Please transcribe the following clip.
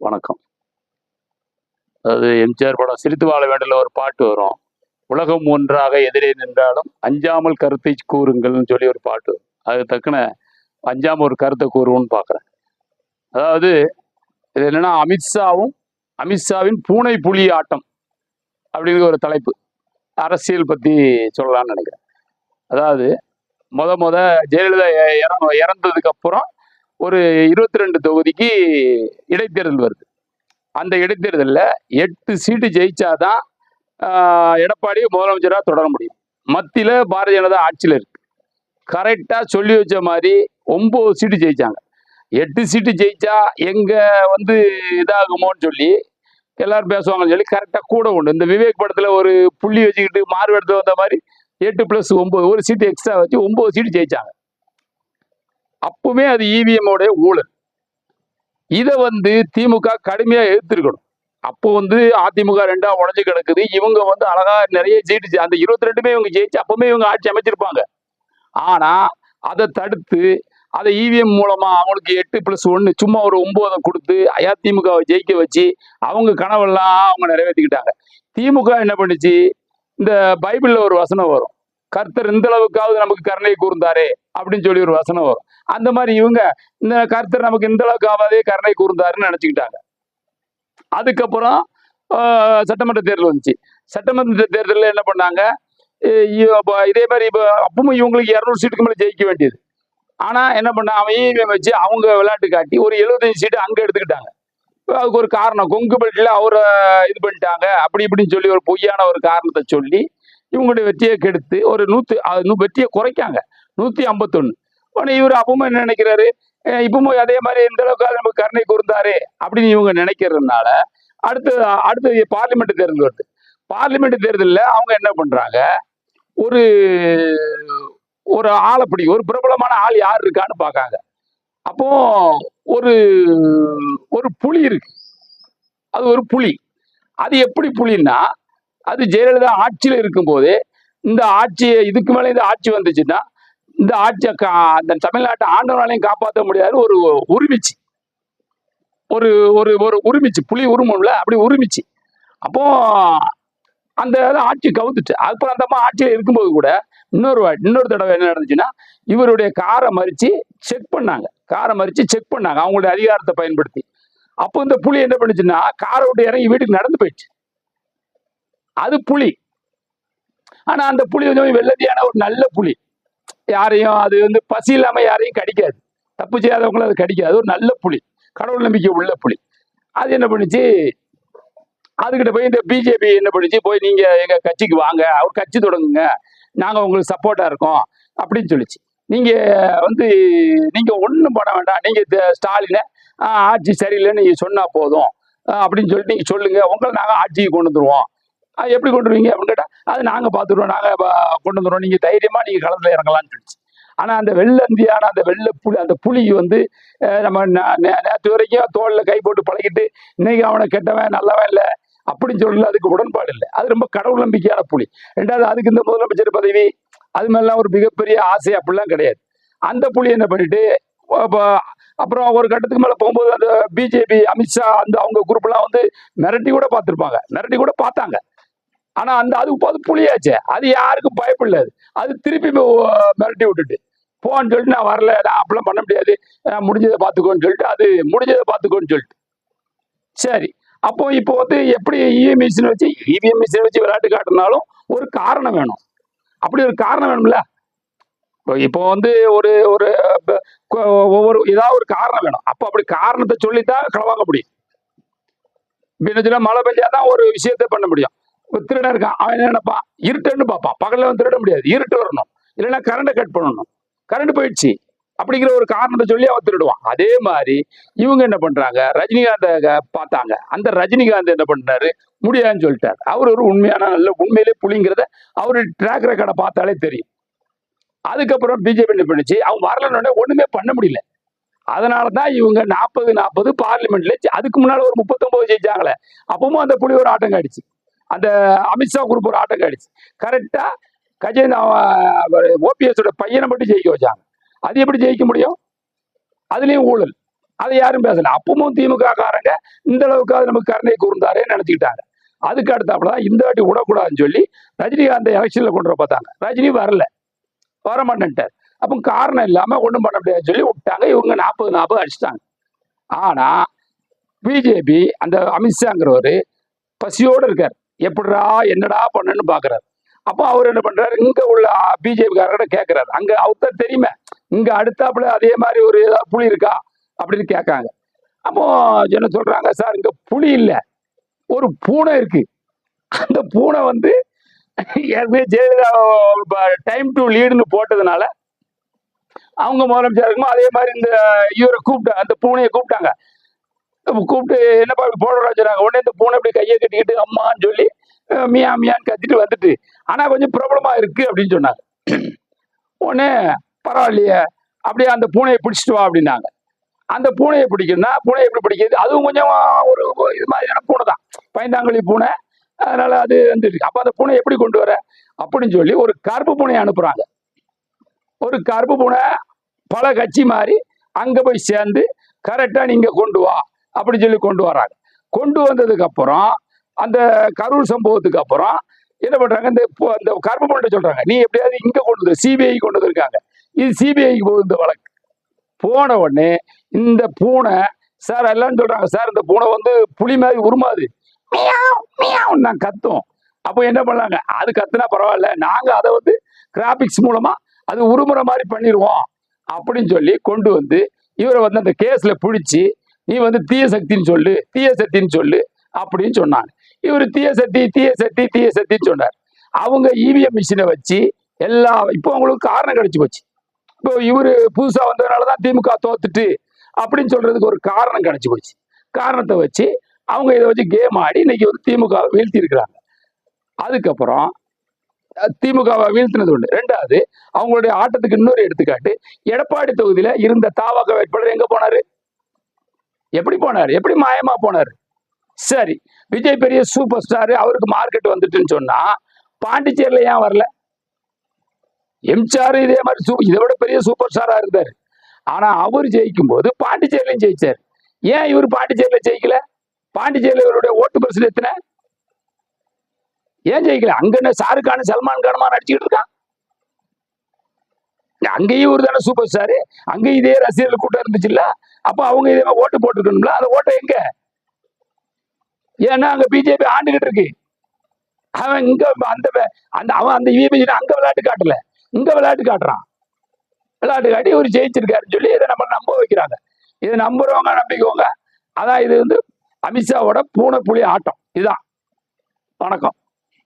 வணக்கம். அதாவது எம்ஜிஆர் படம் சிரித்து வாழ வேண்டியல ஒரு பாட்டு வரும். உலகம் ஒன்றாக எதிரே நின்றாலும் அஞ்சாமல் கருத்தை கூறுங்கள்னு சொல்லி ஒரு பாட்டு வரும். அது தக்கன அஞ்சாம ஒரு கருத்தை கூறுவோம்னு பார்க்குறேன். அதாவது இது என்னன்னா அமித்ஷாவின் பூனை புலி ஆட்டம் அப்படிங்கிற ஒரு தலைப்பு. அரசியல் பத்தி சொல்லலாம்னு நினைக்கிறேன். அதாவது முத ஜெயலலிதா இறந்ததுக்கு அப்புறம் ஒரு 22 தொகுதிக்கு இடைத்தேர்தல் வருது. அந்த இடைத்தேர்தலில் 8 சீட்டு ஜெயிச்சாதான் எடப்பாடி முதலமைச்சராக தொடர முடியும். மத்தியில் பாரதிய ஜனதா ஆட்சியில் இருக்கு. கரெக்டாக சொல்லி வச்ச மாதிரி 9 சீட்டு ஜெயிச்சாங்க. 8 சீட்டு ஜெயிச்சா எங்க இதாகுமோன்னு சொல்லி எல்லாரும் பேசுவாங்கன்னு சொல்லி கரெக்டாக கூட உண்டு. இந்த விவேக் படத்தில் ஒரு புள்ளி வச்சுக்கிட்டு மாறுபடுத்த வந்த மாதிரி 8 + 9 ஒரு சீட்டு எக்ஸ்ட்ரா வச்சு 9 சீட்டு ஜெயிச்சாங்க. அப்பவுமே அது இவிஎம் ஊழல். இதை திமுக கடுமையா எதிர்த்திருக்கணும். அப்போ அதிமுக 2ஆ உடஞ்சு கிடக்குது. இவங்க அழகா நிறைய சீட்டு அந்த 22மே இவங்க ஜெயிச்சு அப்பவுமே இவங்க ஆட்சி அமைச்சிருப்பாங்க. ஆனா அதை தடுத்து அதை இவிஎம் மூலமா அவங்களுக்கு 8 + 1 சும்மா ஒரு 9 கொடுத்து அதிமுகவை ஜெயிக்க வச்சு அவங்க கனவெல்லாம் அவங்க நிறைவேற்றிக்கிட்டாங்க. திமுக என்ன பண்ணுச்சு, இந்த பைபிள்ல ஒரு வசனம் வரும், கர்த்தர் இந்த அளவுக்காவது நமக்கு கருணை கூர்ந்தாரே அப்படின்னு சொல்லி ஒரு வசனம் வரும். அந்த மாதிரி இவங்க இந்த கர்த்தர் நமக்கு இந்த அளவுக்காவதே கருணை கூர்ந்தாருன்னு நினைச்சுக்கிட்டாங்க. அதுக்கப்புறம் சட்டமன்ற தேர்தல் வந்துச்சு. சட்டமன்ற தேர்தலில் என்ன பண்ணாங்க, இதே மாதிரி இப்போ அப்பவும் இவங்களுக்கு 200 சீட்டுக்கு மேலே ஜெயிக்க வேண்டியது. ஆனா என்ன பண்ண, அவன் வச்சு அவங்க விளையாட்டு காட்டி ஒரு 75 சீட்டு அங்க எடுத்துக்கிட்டாங்க. அதுக்கு ஒரு காரணம், கொங்கு பெல்ட்ல அவரை இது பண்ணிட்டாங்க அப்படி இப்படின்னு சொல்லி ஒரு பொய்யான ஒரு காரணத்தை சொல்லி இவங்களுடைய வெற்றியை கெடுத்து ஒரு வெற்றியை குறைக்காங்க, 151. உடனே இவர் அப்பவும் என்ன நினைக்கிறாரு, இப்பவும் அதே மாதிரி எந்த அளவுக்கு நமக்கு கருணை கூர்ந்தாரு அப்படின்னு இவங்க நினைக்கிறதுனால அடுத்து பார்லிமெண்ட் தேர்தல் வருது. பார்லிமெண்ட் தேர்தலில் அவங்க என்ன பண்றாங்க, ஒரு ஒரு ஆளைப்படி ஒரு பிரபலமான ஆள் யார் இருக்கான்னு பார்க்காங்க. அப்போ ஒரு ஒரு புலி இருக்கு. அது ஒரு புலி. அது எப்படி புலின்னா, அது ஜெயலலிதா ஆட்சியில் இருக்கும் போதே இந்த ஆட்சியை இதுக்கு மேலே இந்த ஆட்சி வந்துச்சுன்னா இந்த ஆட்சியை அந்த தமிழ்நாட்டை ஆண்டவனாலையும் காப்பாற்ற முடியாது. ஒரு உரிமிச்சு ஒரு ஒரு ஒரு உரிமிச்சு புலி உரிமம்ல அப்படி உரிமிச்சு. அப்போ அந்த ஆட்சி கவுத்துச்சு. அப்புறம் அந்த அம்மா ஆட்சியில் இருக்கும்போது கூட இன்னொரு தடவை என்ன நடந்துச்சுன்னா, இவருடைய காரை மறிச்சு செக் பண்ணாங்க. அவங்களுடைய அதிகாரத்தை பயன்படுத்தி. அப்போ இந்த புலி என்ன பண்ணுச்சுன்னா, காரை விட்டு இறங்கி வீட்டுக்கு நடந்து போயிடுச்சு. அது புலி. ஆனா அந்த புலி வெள்ளதியான ஒரு நல்ல புலி. யாரையும் அது பசி இல்லாம யாரையும் கடிக்காது, தப்பு செய்யாதவங்களும் அது கடிக்காது. ஒரு நல்ல புலி, கடவுள் நம்பிக்கை உள்ள புலி. அது என்ன பண்ணுச்சு, அதுகிட்ட போய் இந்த பிஜேபி என்ன பண்ணுச்சு, போய் நீங்க எங்க கட்சிக்கு வாங்க, அவர் கட்சி தொடங்குங்க, நாங்க உங்களுக்கு சப்போர்ட்டா இருக்கோம் அப்படின்னு சொல்லிச்சு. நீங்க நீங்க ஒன்றும் பண்ண வேண்டாம், நீங்க ஸ்டாலினை ஆட்சி சரியில்லைன்னு நீங்க சொன்னா போதும் அப்படின்னு சொல்லிட்டு நீங்க சொல்லுங்க, உங்களை நாங்க ஆட்சிக்கு கொண்டு வந்துருவோம். எப்படி கொண்டு வருவீங்க அப்படின்னு கேட்டா, அது நாங்க பாத்துருவோம், நாங்க கொண்டு வந்துருவோம், நீங்க தைரியமா நீங்க களத்துல இறங்கலாம்னு சொல்லிச்சு. ஆனா அந்த வெள்ளந்தியான அந்த வெள்ளை புலி, அந்த புலி நம்ம நேற்று வரைக்கும் தோல்ல கை போட்டு பழகிட்டு இன்னைக்கு அவனை கெட்டவன் நல்லவன் இல்லை அப்படின்னு சொல்லல, அதுக்கு உடன்பாடு இல்லை. அது ரொம்ப கடவுள் நம்பிக்கையான புலி. ரெண்டாவது அதுக்கு இந்த முதலமைச்சர் பதவி அது மாதிரிலாம் ஒரு மிகப்பெரிய ஆசை அப்படிலாம் கிடையாது. அந்த புலி என்ன பண்ணிட்டு அப்புறம் ஒரு கட்டத்துக்கு மேல போகும்போது அந்த பிஜேபி அமித்ஷா அவங்க குரூப் எல்லாம் மிரட்டி கூட பார்த்தாங்க. ஆனா அது புலியாச்சே, அது யாருக்கும் பயப்படல. அது திருப்பி மிரட்டி விட்டுட்டு போன்னு சொல்லிட்டு, நான் வரல, நான் அப்படிலாம் பண்ண முடியாது, முடிஞ்சதை பார்த்துக்கோன்னு சொல்லிட்டு, அது முடிஞ்சதை பார்த்துக்கோன்னு சொல்லிட்டு சரி. அப்போ இப்போ எப்படி இவிஎம் மிஷின் வச்சு விளையாட்டு காட்டினாலும் ஒரு காரணம் வேணும். அப்படி ஒரு காரணம் வேணும்ல. இப்போ ஒரு ஒரு ஒவ்வொரு ஏதாவது ஒரு காரணம் வேணும். அப்போ அப்படி காரணத்தை சொல்லித்தான் களவாங்க முடியும். என்ன மழை பெஞ்சாதான் ஒரு விஷயத்த பண்ண முடியும். ஒரு திருடன் இருக்கான், அவன் என்ன நினைப்பான், இருட்டுன்னு பார்ப்பான். பகல்ல திருட முடியாது, இருட்டு வரணும், இல்லைன்னா கரண்டை கட் பண்ணணும், கரண்ட் போயிடுச்சு அப்படிங்கிற ஒரு காரணத்தை சொல்லி அவன் திருடுவான். அதே மாதிரி இவங்க என்ன பண்றாங்க, ரஜினிகாந்தை பார்த்தாங்க. அந்த ரஜினிகாந்த் என்ன பண்றாரு, முடியாதுன்னு சொல்லிட்டாரு. அவர் ஒரு உண்மையிலே புலிங்கிறத அவரு ட்ராக் ரெக்கார்டை பார்த்தாலே தெரியும். அதுக்கப்புறம் பிஜேபி என்ன பண்ணுச்சு, அவங்க வரலன்னு ஒண்ணுமே பண்ண முடியல. அதனாலதான் இவங்க 40 பார்லிமெண்ட்ல, அதுக்கு முன்னால ஒரு 39 ஜெயிச்சாங்களே, அப்பவும் அந்த புலி ஒரு ஆட்டம் காடிச்சு, அந்த அமித்ஷா குரூப் ஒரு ஆட்டம் காடிச்சு. கரெக்டா ஓபிஎஸ் பையனை மட்டும் ஜெயிக்க வச்சாங்க. அது எப்படி ஜெயிக்க முடியும், அதுலயும் ஊழல். அதை யாரும் பேசல. அப்பவும் திமுக காரங்க இந்த அளவுக்கு நமக்கு கருணை கூர்ந்தாரேன்னு நினைச்சுக்கிட்டாங்க. அதுக்கு அடுத்தாப்புலதான் இந்த வாட்டி விடக்கூடாதுன்னு சொல்லி ரஜினிகாந்த் எலெக்ஷன்ல கொண்டு வர பார்த்தாங்க. ரஜினி வர மாட்டேன்ட்டார். அப்போ காரணம் இல்லாம ஒண்ணும் பண்ண முடியாதுன்னு சொல்லி விட்டாங்க. இவங்க 40-40 அடிச்சிட்டாங்க. ஆனா பிஜேபி அந்த அமித்ஷாங்கிறவரு பசியோடு இருக்கார். எப்படிடா என்னடா பண்ணுன்னு பாக்குறாரு. அப்போ அவர் என்ன பண்றாரு, இங்க உள்ள பிஜேபி காரர்கிட்ட கேட்கிறாரு. அங்க அவர்தான் தெரியுமே, இங்க அடுத்தாப்புல அதே மாதிரி ஒரு ஏதாவது புலி இருக்கா அப்படின்னு கேட்காங்க. அப்போ என்ன சொல்றாங்க, சார் இங்க புலி இல்ல, ஒரு பூனை இருக்கு. அந்த பூனை வந்து ஏற்கனவே ஜெயலலிதா டைம் டு லீடுன்னு போட்டதுனால அவங்க முதலமைச்சர் இருக்குமோ அதே மாதிரி இந்த இவரை கூப்பிட்டாங்க, அந்த பூனையை கூப்பிட்டாங்க. கூப்பிட்டு என்னப்பா இப்படி போடுறா சொன்னாங்க. உடனே இந்த பூனை இப்படி கையை கட்டிக்கிட்டு அம்மான்னு சொல்லி மியா மியான்னு கத்திட்டு வந்துட்டு, ஆனா கொஞ்சம் ப்ராப்ளமா இருக்கு அப்படின்னு சொன்னாங்க. உடனே பரவாயில்லையே, அப்படியே அந்த பூனையை பிடிச்சிட்டு வா அப்படின்னாங்க. அந்த பூனையை பிடிக்குன்னா பூனை எப்படி பிடிக்குது, அதுவும் கொஞ்சம் ஒரு இது மாதிரியான பூனை தான், பைந்தாங்குழி பூனை. அதனால அது வந்துருக்கு. அப்ப அந்த பூனை எப்படி கொண்டு வர அப்படின்னு சொல்லி ஒரு கருப்பு பூனையை அனுப்புறாங்க. ஒரு கருப்பு பூனை பல கட்சி மாதிரி அங்க போய் சேர்ந்து கரெக்டா நீங்க கொண்டு வா அப்படின்னு சொல்லி கொண்டு வராங்க. கொண்டு வந்ததுக்கு அப்புறம் அந்த கரூர் சம்பவத்துக்கு அப்புறம் என்ன பண்றாங்க, இந்த கருப்பு பூனை சொல்றாங்க, நீ எப்படியாவது இங்க கொண்டு வந்து சிபிஐ கொண்டு வந்திருக்காங்க. இது சிபிஐக்கு போகுது இந்த வழக்கு. போன உடனே இந்த பூனை சார் எல்லாம் சொல்றாங்க, சார் இந்த பூனை வந்து புலி மாதிரி உருமாது, நான் கத்தும். அப்போ என்ன பண்ணாங்க, அது கத்துனா பரவாயில்ல, நாங்க அதை வந்து கிராபிக்ஸ் மூலமா அது உருமுறை மாதிரி பண்ணிடுவோம் அப்படின்னு சொல்லி கொண்டு வந்து இவரை வந்து அந்த கேஸ்ல பிடிச்சி, நீ வந்து தீய சக்தின்னு சொல்லு அப்படின்னு சொன்னாங்க. இவர் தீய சக்தின்னு சொன்னார். அவங்க இவிஎம் மிஷினை வச்சு இப்போ அவங்களுக்கு காரணம் கிடைச்சு போச்சு. இப்போ இவரு புதுசா வந்ததுனாலதான் திமுக தோத்துட்டு அப்படின்னு சொல்றதுக்கு ஒரு காரணம் கிடைச்சு போச்சு. காரணத்தை வச்சு அவங்க இதை வச்சு கேம் ஆடி இன்னைக்கு வந்து திமுகவை வீழ்த்தி இருக்கிறாங்க. அதுக்கப்புறம் திமுகவை வீழ்த்தினது ஒண்ணு. ரெண்டாவது, அவங்களுடைய ஆட்டத்துக்கு இன்னொரு எடுத்துக்காட்டு, எடப்பாடி தொகுதியில இருந்த தாவக வேட்பாளர் எங்க போனாரு, எப்படி மாயமா போனாரு. சரி, விஜய் பெரிய சூப்பர் ஸ்டார், அவருக்கு மார்க்கெட் வந்துட்டுன்னு சொன்னா பாண்டிச்சேரியில ஏன் வரல? எம்ஜிஆர் இதே மாதிரி இதை விட பெரிய சூப்பர் ஸ்டாரா இருந்தாரு. ஆனா அவர் ஜெயிக்கும் போது பாண்டிச்சேரியிலையும் ஜெயிச்சார். ஏன் இவர் பாண்டிச்சேரியில ஜெயிக்கல? பாண்டிச்சேரியில இவருடைய ஓட்டு பர்சன்ட் எத்தனை? ஏன் ஜெயிக்கல? அங்க என்ன ஷாருக் கான் சல்மான் கானுமா நடிச்சுக்கிட்டு இருக்கான்? அங்கேயும் ஒரு தானே சூப்பர் ஸ்டாரு, அங்கேயும் இதே ரசிகர்கள் கூட்டம் இருந்துச்சு இல்ல? அப்ப அவங்க இதே ஓட்டு போட்டுருக்கணும்ல, அந்த ஓட்டை எங்க? ஏன்னா அங்க பிஜேபி ஆண்டுகிட்டு இருக்கு. அவன் இங்க அவன் அந்த அங்க விளையாட்டு காட்டல, இங்க விளையாட்டு காட்டுறான். விளையாட்டு காட்டி ஒரு ஜெயிச்சிருக்காருன்னு சொல்லி இதை நம்ம நம்ப வைக்கிறாங்க. இதை நம்புறவங்க நம்பிக்கோங்க. அதான் இது வந்து அமித்ஷாவோட பூனை புலி ஆட்டம். இதுதான். வணக்கம்.